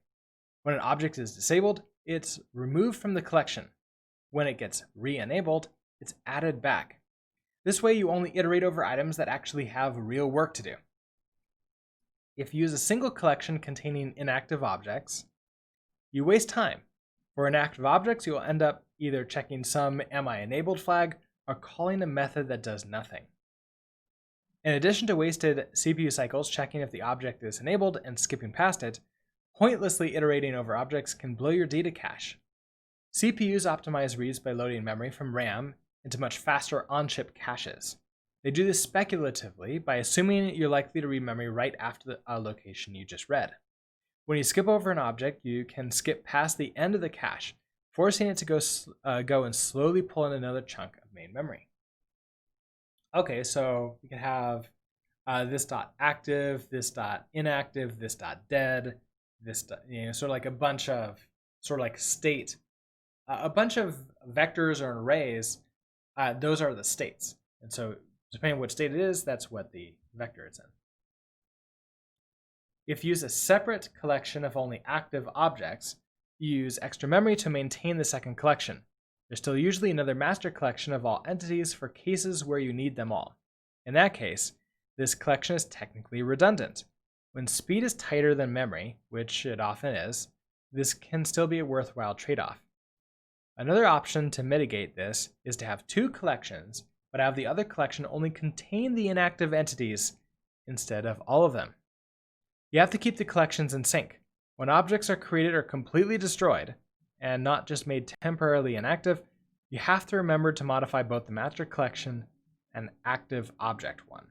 When an object is disabled, it's removed from the collection. When it gets re-enabled, it's added back. This way you only iterate over items that actually have real work to do. If you use a single collection containing inactive objects, you waste time. For inactive objects, you will end up either checking some "am I enabled" flag or calling a method that does nothing. In addition to wasted CPU cycles checking if the object is enabled and skipping past it, pointlessly iterating over objects can blow your data cache. CPUs optimize reads by loading memory from RAM into much faster on-chip caches. They do this speculatively by assuming you're likely to read memory right after the location you just read. When you skip over an object, you can skip past the end of the cache, forcing it to go and slowly pull in another chunk of main memory. Okay, so we can have this dot active, this dot inactive, this dot dead, this dot, sort of like a bunch of sort of like state. A bunch of vectors or arrays, those are the states. And so depending on what state it is, that's what the vector is in. If you use a separate collection of only active objects, you use extra memory to maintain the second collection. There's still usually another master collection of all entities for cases where you need them all. In that case, this collection is technically redundant. When speed is tighter than memory, which it often is, this can still be a worthwhile trade-off. Another option to mitigate this is to have two collections, but have the other collection only contain the inactive entities instead of all of them. You have to keep the collections in sync. When objects are created or completely destroyed, and not just made temporarily inactive, you have to remember to modify both the master collection and active object one.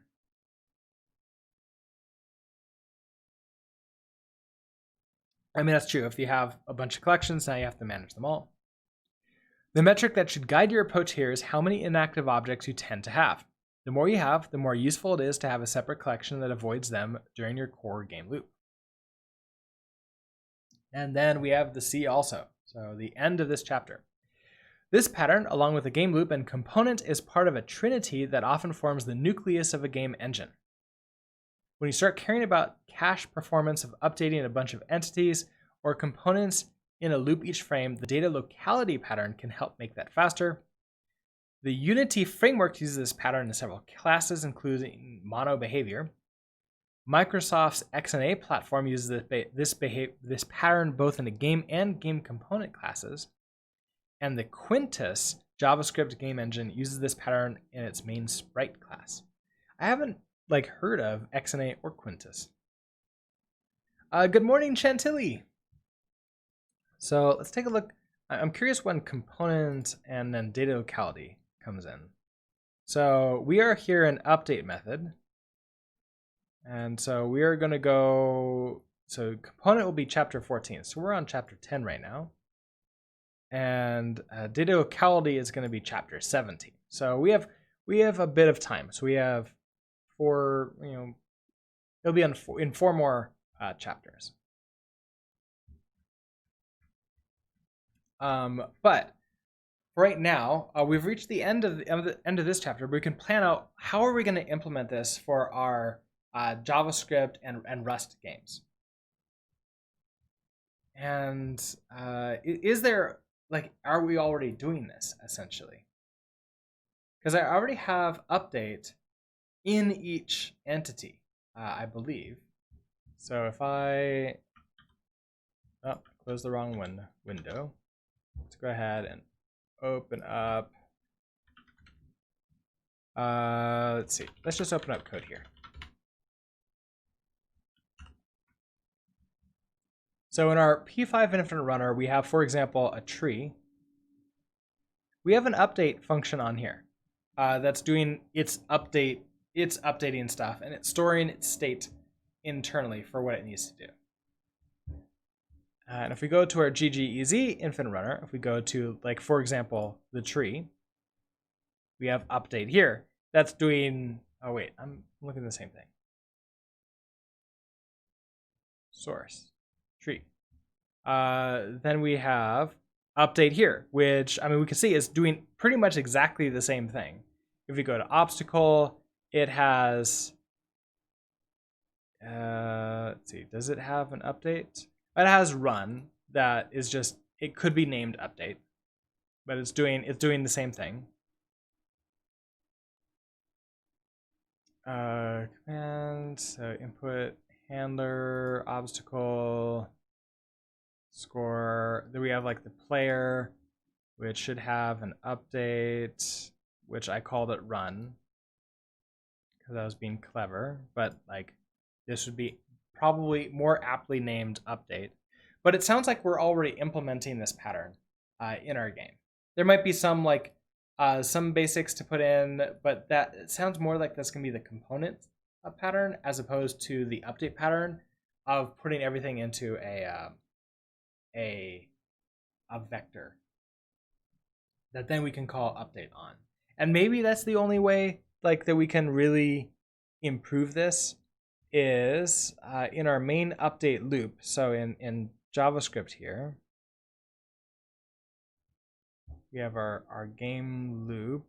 I mean, that's true. If you have a bunch of collections, now you have to manage them all. The metric that should guide your approach here is how many inactive objects you tend to have. The more you have, the more useful it is to have a separate collection that avoids them during your core game loop. And then we have the C also, so the end of this chapter. This pattern, along with the game loop and component, is part of a trinity that often forms the nucleus of a game engine. When you start caring about cache performance of updating a bunch of entities or components in a loop each frame, the data locality pattern can help make that faster. The Unity framework uses this pattern in several classes, including mono behavior. Microsoft's XNA platform uses this pattern both in the game and game component classes. And the Quintus JavaScript game engine uses this pattern in its main sprite class. I haven't heard of XNA or Quintus. Good morning, Chantilly. So let's take a look. I'm curious when component and then data locality comes in. So we are here in update method. And so we are going to go, so component will be chapter 14. So we're on chapter 10 right now. And data locality is going to be chapter 17. So we have a bit of time. So we have four, it'll be in four more chapters. But right now, we've reached the end of this chapter. But we can plan out how are we going to implement this for our JavaScript and Rust games. And is there, are we already doing this essentially? Because I already have update in each entity, I believe. So if I close the wrong window, let's go ahead and open up. Let's see. Let's just open up code here. So in our P5 infinite runner, we have, for example, a tree. We have an update function on here that's doing its updating stuff, and it's storing its state internally for what it needs to do. And if we go to our GGEZ infinite runner, if we go to, for example, the tree, we have update here. That's doing, oh wait, I'm looking at the same thing. Source, tree. Then we have update here, which, we can see is doing pretty much exactly the same thing. If we go to obstacle, it has, let's see, does it have an update? It has run that is just, it could be named update, but it's doing the same thing. Command, so input, handler, obstacle, score. Then we have the player, which should have an update, which I called it run because I was being clever, but this would be probably more aptly named update. But it sounds like we're already implementing this pattern in our game. There might be some some basics to put in, but it sounds more like that's going to be the component pattern as opposed to the update pattern of putting everything into a vector that then we can call update on. And maybe that's the only way that we can really improve this is in our main update loop. So in JavaScript here, we have our game loop.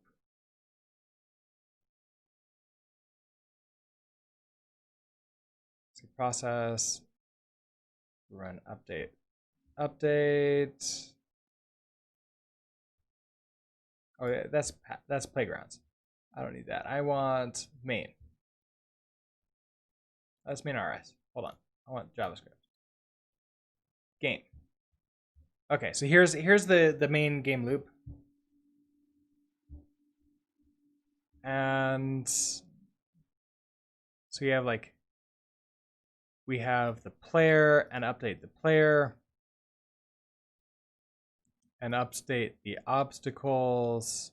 So process, run update. Oh yeah, that's playgrounds. I don't need that. I want main. That's main RS. Hold on. I want JavaScript. Game. Okay, so here's the main game loop. And so we have the player and update the player and update the obstacles.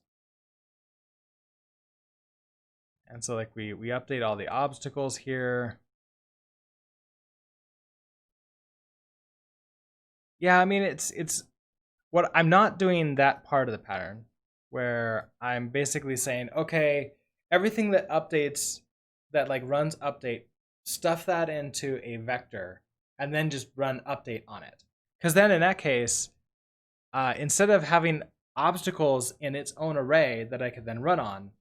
And so we update all the obstacles here. Yeah, I mean it's what I'm not doing that part of the pattern where I'm basically saying, okay, everything that updates that runs update, stuff that into a vector and then just run update on it. Because then in that case, instead of having obstacles in its own array that I could then run on,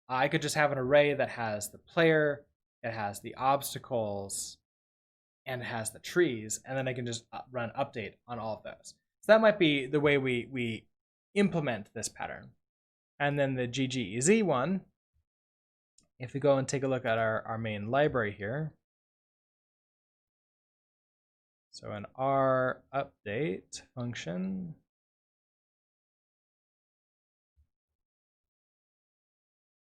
I could just have an array that has the player, it has the obstacles, and it has the trees, and then I can just run update on all of those. So that might be the way we implement this pattern. And then the GGEZ one, if we go and take a look at our main library here, so an R update function,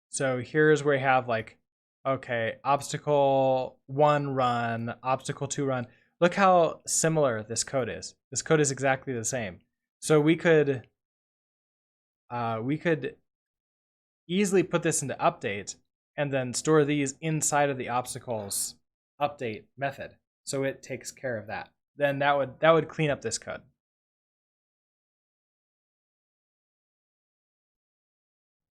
so here's where we have okay, obstacle 1 run, obstacle 2 run. Look how similar this code is. This code is exactly the same. So we could easily put this into update and then store these inside of the obstacles update method. So it takes care of that. Then that would clean up this code.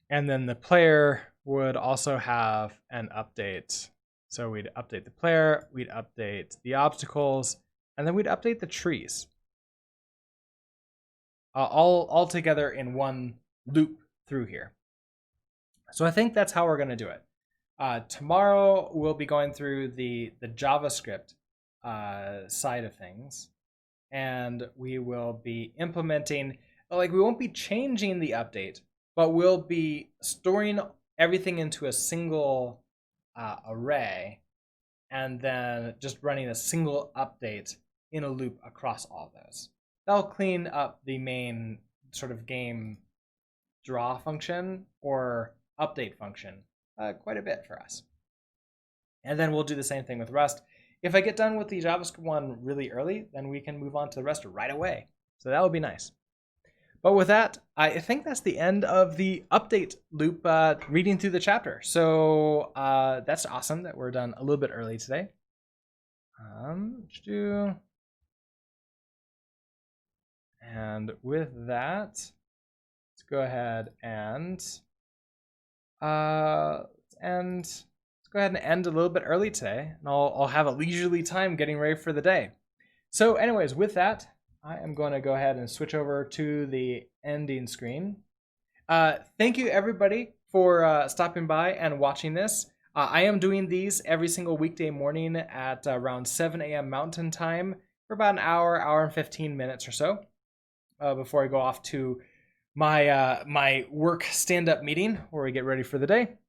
And then the player would also have an update. So we'd update the player, we'd update the obstacles, and then we'd update the trees. All together in one loop through here. So I think that's how we're going to do it. Tomorrow we'll be going through the JavaScript side of things, and we will be implementing, we won't be changing the update, but we'll be storing everything into a single array and then just running a single update in a loop across all of those. That'll clean up the main sort of game draw function or update function quite a bit for us. And then we'll do the same thing with Rust. If I get done with the JavaScript one really early, then we can move on to the Rust right away. So that would be nice. But with that, I think that's the end of the update loop reading through the chapter. So that's awesome that we're done a little bit early today. And with that, let's go ahead and let's go ahead and end a little bit early today, and I'll have a leisurely time getting ready for the day. So anyways, with that, I am going to go ahead and switch over to the ending screen. Thank you everybody for stopping by and watching this. I am doing these every single weekday morning at around 7 a.m. Mountain Time for about an hour and 15 minutes or so before I go off to my work stand-up meeting where we get ready for the day.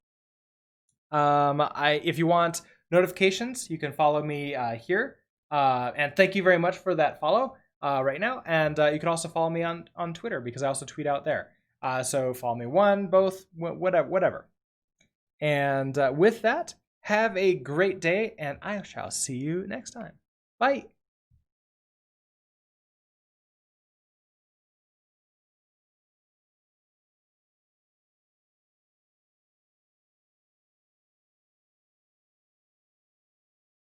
If you want notifications, you can follow me here. And thank you very much for that follow right now. And you can also follow me on Twitter because I also tweet out there. So follow me both, whatever. And with that, have a great day, and I shall see you next time. Bye.